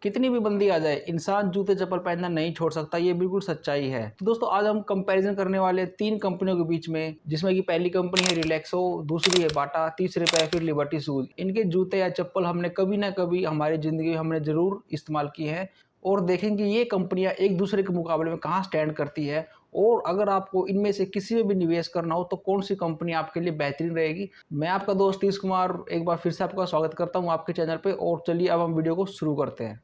कितनी भी मंदी आ जाए, इंसान जूते चप्पल पहनना नहीं छोड़ सकता, ये बिल्कुल सच्चाई है। तो दोस्तों आज हम कंपैरिजन करने वाले हैं 3 कंपनियों के बीच में, जिसमें कि पहली कंपनी है रिलैक्सो, दूसरी है बाटा, तीसरे पे है फिर लिबर्टी शूज़। इनके जूते या चप्पल हमने कभी ना कभी हमारी ज़िंदगी में हमने ज़रूर इस्तेमाल किए हैं और देखेंगे ये कंपनियाँ एक दूसरे के मुकाबले में कहाँ स्टैंड करती है और अगर आपको इनमें से किसी में भी निवेश करना हो तो कौन सी कंपनी आपके लिए बेहतरीन रहेगी। मैं आपका दोस्त तीस कुमार एक बार फिर से आपका स्वागत करता हूँ आपके चैनल पे और चलिए अब हम वीडियो को शुरू करते हैं।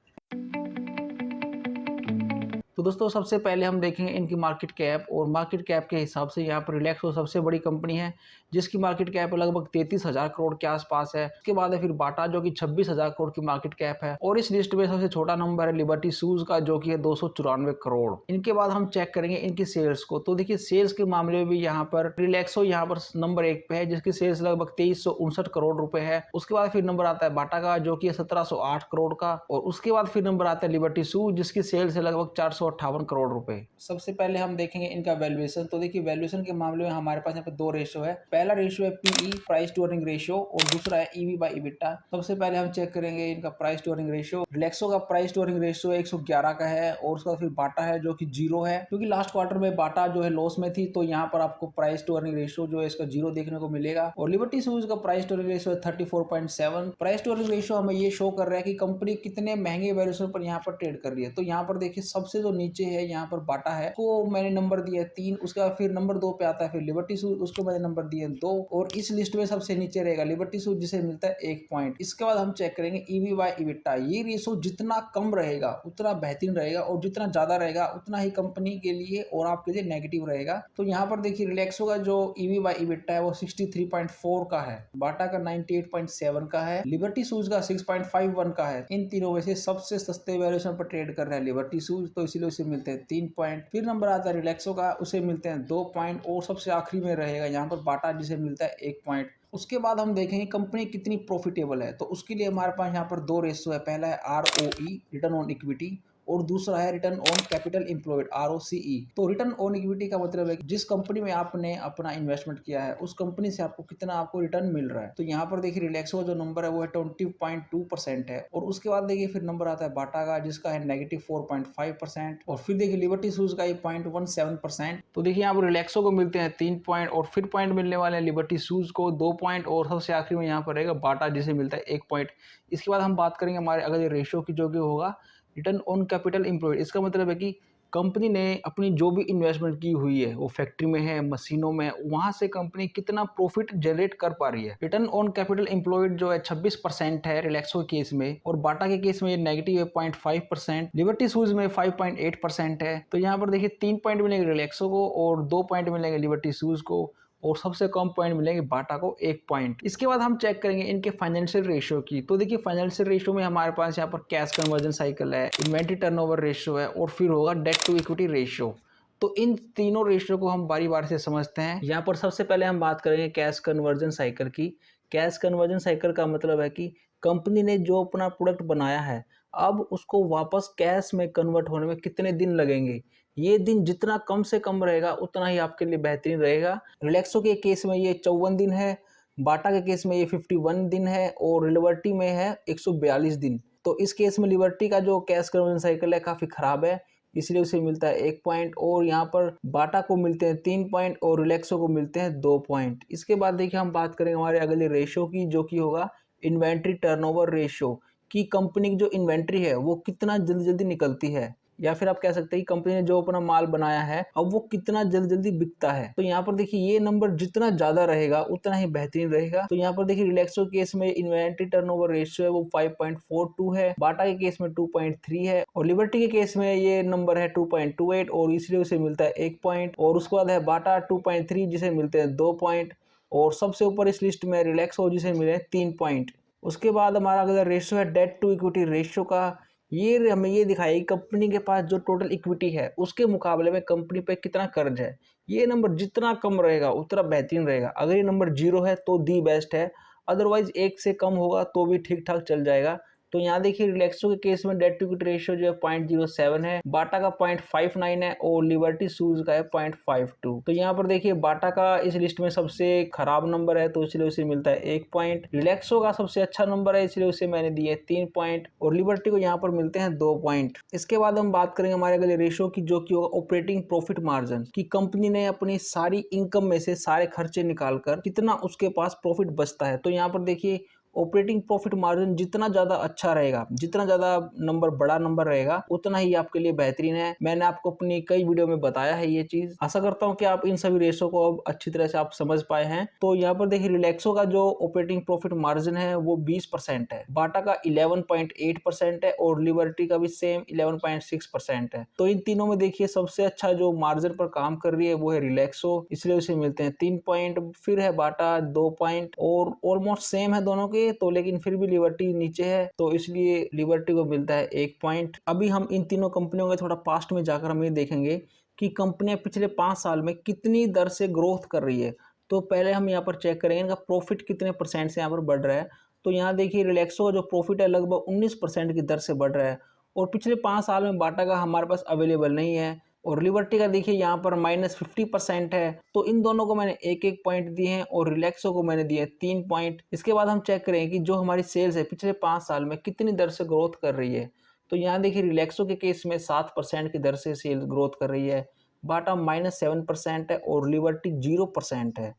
तो दोस्तों सबसे पहले हम देखेंगे इनकी मार्केट कैप और मार्केट कैप के हिसाब से यहाँ पर रिलैक्सो सबसे बड़ी कंपनी है जिसकी मार्केट कैप लगभग 33,000 करोड़ के आसपास है। उसके बाद है फिर बाटा जो कि 26,000 करोड़ की मार्केट कैप है और इस लिस्ट में सबसे छोटा नंबर है लिबर्टी शूज का जो कि है 294 करोड़। इनके बाद हम चेक करेंगे इनकी सेल्स को, तो देखिए सेल्स के मामले में भी यहाँ पर रिलैक्सो यहाँ पर नंबर 1 पे है जिसकी सेल्स लगभग 2359 करोड़ रुपए है। उसके बाद फिर नंबर आता है बाटा का जो कि 1708 करोड़ का और उसके बाद फिर नंबर आता है लिबर्टी शूज जिसकी सेल्स है लगभग 458 करोड़ रुपए। सबसे पहले हम देखेंगे इनका वैल्यूएशन, तो देखिए वैल्यूएशन के मामले में हमारे पास यहाँ पे दो रेशियो है। पहला रेशियो है PE price to earning ratio और दूसरा है ईवी बाय इबिटा। सबसे पहले हम चेक करेंगे इनका price to earning ratio. Relaxo का प्राइस टू अर्निंग रेशियो 111 का है और उसका फिर बाटा है जो कि 0 है क्योंकि लास्ट क्वार्टर में बाटा जो है लॉस में थी, तो यहाँ पर आपको प्राइस टू अर्निंग रेशियो जो है इसका 0 देखने को मिलेगा। और लिबर्टी शूज का प्राइस टू अर्निंग रेशियो है 34.7। प्राइस टू अर्निंग रेशियो हमें ये शो कर रहा है कि कंपनी कितने महंगे वैल्यूएशन पर यहाँ पर ट्रेड कर रही है। तो यहाँ पर देखिए सबसे जो नीचे है यहाँ पर बाटा है, को मैंने नंबर दिया 3। उसके बाद फिर नंबर 2 पे आता है फिर लिबर्टी शूज, उसको मैंने नंबर दिया 2 और इस लिस्ट में सबसे नीचे रहेगा लिबर्टी शूज जिसे मिलता है 1 पॉइंट। इसके बाद हम चेक करेंगे ईवी बाय इबिटा। ये रेशो जितना कम रहेगा उतना बेहतरीन रहेगा और जितना ज्यादा रहेगा उतना ही कंपनी के लिए और आपके लिए नेगेटिव रहेगा। तो यहाँ पर देखिए रिलैक्सो का जो ईवी बाय इबिटा है वो 63.4 का है, बाटा का 98.7 का है, लिबर्टी शूज का 6.51 का है। इन तीनों में से सबसे सस्ते वैल्यूएशन पर ट्रेड कर रहा है लिबर्टी शूज, तो इसीलिए उसे मिलते हैं 3 पॉइंट। फिर नंबर आता है रिलैक्सो का, उसे मिलते हैं 2 पॉइंट और सबसे आखिरी में रहेगा यहाँ पर बाटा जिसे मिलता है 1 पॉइंट। उसके बाद हम देखेंगे कंपनी कितनी प्रॉफिटेबल है, तो उसके लिए हमारे पास यहाँ पर दो रेशियो है। पहला है ROE रिटर्न ऑन इक्विटी और दूसरा है return on capital employed ROCE। तो रिटर्न ऑन इक्विटी का मतलब है कि जिस कंपनी में आपने अपना इन्वेस्टमेंट किया है उस कंपनी से आपको कितना आपको रिटर्न मिल रहा है। तो यहाँ पर देखिए रिलैक्सो का जो नंबर है वो है 20.2% है और उसके बाद देखिए फिर नंबर आता है बाटा का जिसका है -4.5% और फिर देखिए लिबर्टी शूज का 0.17%। तो देखिए यहाँ पर रिलैक्सो को मिलते हैं 3 पॉइंट और फिर पॉइंट मिलने वाले हैं लिबर्टी शूज को 2 पॉइंट और सबसे आखिरी में यहाँ पर रहेगा बाटा जिसे मिलता है 1 पॉइंट। इसके बाद हम बात करेंगे हमारे अगर ये रेशियो की जो कि होगा रिटर्न ऑन कैपिटल एम्प्लॉयड। इसका मतलब है कि कंपनी ने अपनी जो भी इन्वेस्टमेंट की हुई है वो फैक्ट्री में है, मशीनों में, वहां से कंपनी कितना प्रॉफिट जनरेट कर पा रही है। रिटर्न ऑन कैपिटल एम्प्लॉयड जो है 26% है रिलैक्सो के केस में और बाटा के केस में ये नेगेटिव है 0.5%, लिबर्टी शूज में 5.8% है। तो यहाँ पर देखिए 3 पॉइंट मिलेंगे रिलैक्सो को और 2 पॉइंट मिलेंगे लिबर्टी शूज को और सबसे कम पॉइंट मिलेंगे बाटा को 1 पॉइंट। इसके बाद हम चेक करेंगे इनके फाइनेंशियल रेशियो की, तो देखिए फाइनेंशियल रेशियो में हमारे पास यहाँ पर कैश कन्वर्जन साइकिल है, इन्वेंट्री टर्नओवर रेशियो है और फिर होगा डेट टू इक्विटी रेशियो। तो इन तीनों रेशियो को हम बारी बारी से समझते हैं। यहाँ पर सबसे पहले हम बात करेंगे कैश कन्वर्जन साइकिल की। कैश कन्वर्जन साइकिल का मतलब है कि कंपनी ने जो अपना प्रोडक्ट बनाया है अब उसको वापस कैश में कन्वर्ट होने में कितने दिन लगेंगे। ये दिन जितना कम से कम रहेगा उतना ही आपके लिए बेहतरीन रहेगा। रिलैक्सो के केस में ये 54 दिन है, बाटा के केस में ये 51 दिन है और लिबर्टी में है 142 दिन। तो इस केस में लिबर्टी का जो कैश कन्वर्जन साइकिल है काफ़ी ख़राब है, इसलिए उसे मिलता है 1 पॉइंट और यहाँ पर बाटा को मिलते हैं 3 पॉइंट और रिलैक्सो को मिलते हैं 2 पॉइंट। इसके बाद देखिए हम बात करेंगे हमारे अगले रेशियो की जो कि होगा इन्वेंट्री टर्नओवर रेशियो, कि कंपनी की जो इन्वेंट्री है वो कितना जल्दी जल्दी निकलती है या फिर आप कह सकते हैं कि कंपनी ने जो अपना माल बनाया है अब वो कितना जल्दी जल्दी बिकता है। तो यहाँ पर देखिए ये नंबर जितना ज्यादा रहेगा उतना ही बेहतरीन रहेगा। तो यहाँ पर देखिए रिलैक्सो केस में इन्वेंट्री टर्नओवर रेशियो है वो 5.42 है, बाटा के केस में 2.3 है और लिबर्टी के केस में ये नंबर है 2.28 और इसलिए उसे मिलता है 1 पॉइंट। और उसके बाद है बाटा 2.3 जिसे मिलते हैं 2 पॉइंट और सबसे ऊपर इस लिस्ट में रिलैक्सो जिसे मिले 3 पॉइंट। उसके बाद हमारा अगला रेशियो है डेट टू इक्विटी रेशियो का। ये हमें ये दिखाएगी कंपनी के पास जो टोटल इक्विटी है उसके मुकाबले में कंपनी पे कितना कर्ज है। ये नंबर जितना कम रहेगा उतना बेहतरीन रहेगा। अगर ये नंबर 0 है तो दी बेस्ट है, अदरवाइज 1 से कम होगा तो भी ठीक ठाक चल जाएगा। तो यहाँ देखिए रिलैक्सो के केस में डेट टू इक्विटी रेशियो जो है 0.07 है, बाटा का 0.59 है और लिबर्टी शूज का है 0.52। तो यहाँ पर देखिए बाटा का इस लिस्ट में सबसे खराब नंबर है तो इसलिए उसे मिलता है 1 पॉइंट। रिलैक्सो का सबसे अच्छा नंबर है इसलिए उसे मैंने दिए 3 पॉइंट और लिबर्टी को यहाँ पर मिलते हैं 2 पॉइंट। इसके बाद हम बात करेंगे हमारे अगले रेशियो की, जो कि होगा ऑपरेटिंग प्रॉफिट मार्जिन, कि कंपनी ने अपनी सारी इनकम में से सारे खर्चे निकालकर कितना उसके पास प्रॉफिट बचता है। तो यहाँ पर देखिए ऑपरेटिंग प्रॉफिट मार्जिन जितना ज्यादा अच्छा रहेगा, जितना ज्यादा नंबर बड़ा नंबर रहेगा, उतना ही आपके लिए बेहतरीन है। मैंने आपको अपनी कई वीडियो में बताया है ये चीज। आशा करता हूँ कि आप इन सभी रेशो को अब अच्छी तरह से आप समझ पाए हैं। तो यहाँ पर देखिए रिलैक्सो का जो ऑपरेटिंग प्रॉफिट मार्जिन है वो 20% है, बाटा का 11.8% है और लिबर्टी का भी सेम 11.6% है। तो इन तीनों में देखिए सबसे अच्छा जो मार्जिन पर काम कर रही है वो है रिलैक्सो, इसलिए उसे मिलते हैं 3 पॉइंट। फिर है बाटा 2 पॉइंट और ऑलमोस्ट सेम है दोनों के, तो लेकिन फिर भी लिबर्टी नीचे है तो इसलिए लिबर्टी को मिलता है 1 पॉइंट। अभी हम इन तीनों कंपनियों के थोड़ा पास्ट में जाकर हम ये देखेंगे कि कंपनियां पिछले 5 साल में कितनी दर से ग्रोथ कर रही है। तो पहले हम यहाँ पर चेक करेंगे इनका प्रॉफिट कितने परसेंट से यहाँ पर बढ़ रहा है। तो यहाँ देखिए रिलैक्सो का जो प्रॉफिट है लगभग 19% की दर से बढ़ रहा है और पिछले 5 साल में बाटा का हमारे पास अवेलेबल नहीं है और लिबर्टी का देखिए यहाँ पर -50% है। तो इन दोनों को मैंने 1-1 पॉइंट दिए हैं और रिलैक्सो को मैंने दिए 3 पॉइंट। इसके बाद हम चेक करें कि जो हमारी सेल्स है पिछले 5 साल में कितनी दर से ग्रोथ कर रही है। तो यहाँ देखिए रिलैक्सो के केस में 7% की दर से सेल्स ग्रोथ कर रही है, बाटा -7% है और लिबर्टी 0% है।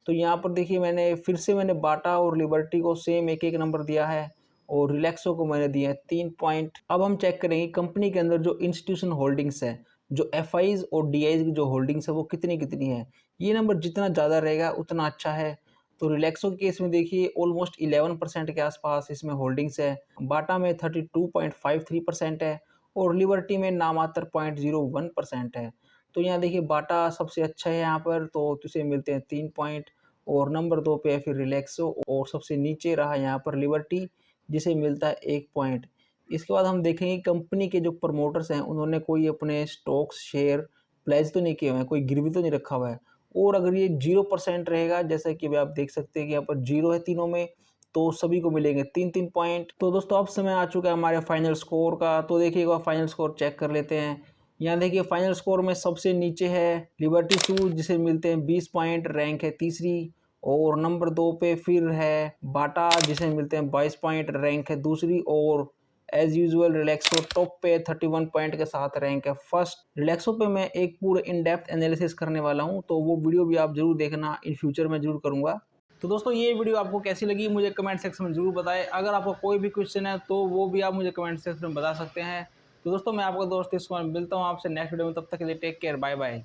तो यहाँ पर देखिए मैंने बाटा और लिबर्टी को सेम 1-1 नंबर दिया है और रिलैक्सो को मैंने दिया है 3 पॉइंट। अब हम चेक करेंगे कंपनी के अंदर जो इंस्टीट्यूशन होल्डिंग्स है, जो एफआईज और डीआईज की जो होल्डिंग्स है वो कितनी कितनी है। ये नंबर जितना ज़्यादा रहेगा उतना अच्छा है। तो रिलैक्सो के केस में देखिए ऑलमोस्ट 11% के आसपास इसमें होल्डिंग्स है, बाटा में 32.53% है और लिबर्टी में नामात्र 0.01% है। तो यहाँ देखिए बाटा सबसे अच्छा है यहाँ पर, तो उसे मिलते हैं 3 पॉइंट और नंबर 2 पे है फिर रिलैक्सो और सबसे नीचे रहा यहाँ पर लिबर्टी जिसे मिलता है 1 पॉइंट। इसके बाद हम देखेंगे कंपनी के जो प्रमोटर्स हैं उन्होंने कोई अपने स्टॉक्स शेयर प्लेज तो नहीं किए हुए हैं, कोई गिरवी तो नहीं रखा हुआ है। और अगर ये 0% रहेगा, जैसा कि अभी आप देख सकते हैं कि यहाँ पर 0 है तीनों में, तो सभी को मिलेंगे 3-3 पॉइंट। तो दोस्तों अब समय आ चुका है हमारे फाइनल स्कोर का, तो देखिएगा फाइनल स्कोर चेक कर लेते हैं। यहाँ देखिए फाइनल स्कोर में सबसे नीचे है लिबर्टी शूज जिसे मिलते हैं 20 पॉइंट, रैंक है तीसरी और नंबर 2 पे फिर है बाटा जिसे मिलते हैं 22 पॉइंट, रैंक है दूसरी और एज यूजुअल रिलैक्सो टॉप पे 31 पॉइंट के साथ रैंक है फर्स्ट। रिलैक्सो पे मैं एक पूरे इन डेप्थ एनालिसिस करने वाला हूं, तो वो वीडियो भी आप जरूर देखना, इन फ्यूचर में जरूर करूंगा। तो दोस्तों ये वीडियो आपको कैसी लगी मुझे कमेंट सेक्शन में जरूर बताएं। अगर आपको कोई भी क्वेश्चन है तो वो भी आप मुझे कमेंट सेक्शन में बता सकते हैं। तो दोस्तों मैं आपका दोस्त इसको मिलता हूँ आपसे नेक्स्ट वीडियो में, तब तक के लिए टेक केयर, बाय बाय।